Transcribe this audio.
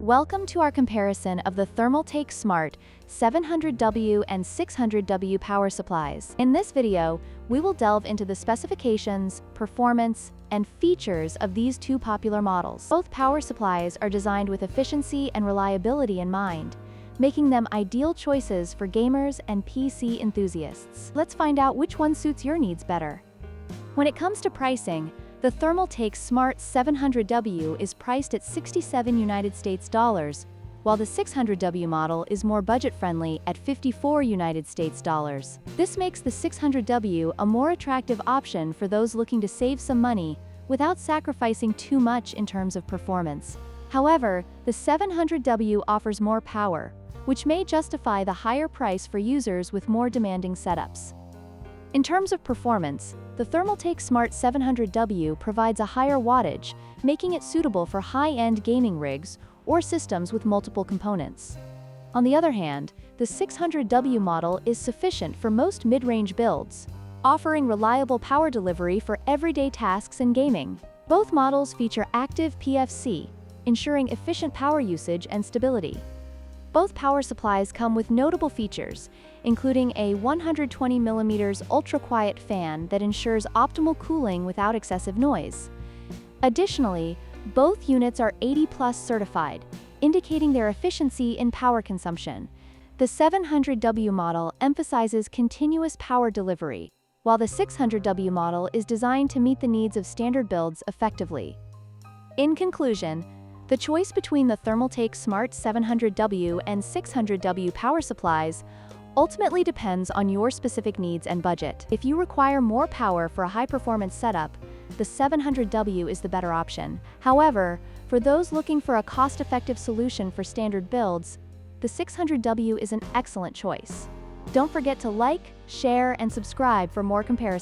Welcome to our comparison of the Thermaltake Smart 700W and 600W power supplies. In this video, we will delve into the specifications, performance, and features of these two popular models. Both power supplies are designed with efficiency and reliability in mind, making them ideal choices for gamers and PC enthusiasts. Let's find out which one suits your needs better. When it comes to pricing, the Thermaltake Smart 700W is priced at $67 US, while the 600W model is more budget-friendly at $54 US. This makes the 600W a more attractive option for those looking to save some money without sacrificing too much in terms of performance. However, the 700W offers more power, which may justify the higher price for users with more demanding setups. In terms of performance, the Thermaltake Smart 700W provides a higher wattage, making it suitable for high-end gaming rigs or systems with multiple components. On the other hand, the 600W model is sufficient for most mid-range builds, offering reliable power delivery for everyday tasks and gaming. Both models feature active PFC, ensuring efficient power usage and stability. Both power supplies come with notable features, including a 120mm ultra-quiet fan that ensures optimal cooling without excessive noise. Additionally, both units are 80+ certified, indicating their efficiency in power consumption. The 700W model emphasizes continuous power delivery, while the 600W model is designed to meet the needs of standard builds effectively. In conclusion, the choice between the Thermaltake Smart 700W and 600W power supplies ultimately depends on your specific needs and budget. If you require more power for a high-performance setup, the 700W is the better option. However, for those looking for a cost-effective solution for standard builds, the 600W is an excellent choice. Don't forget to like, share, and subscribe for more comparisons.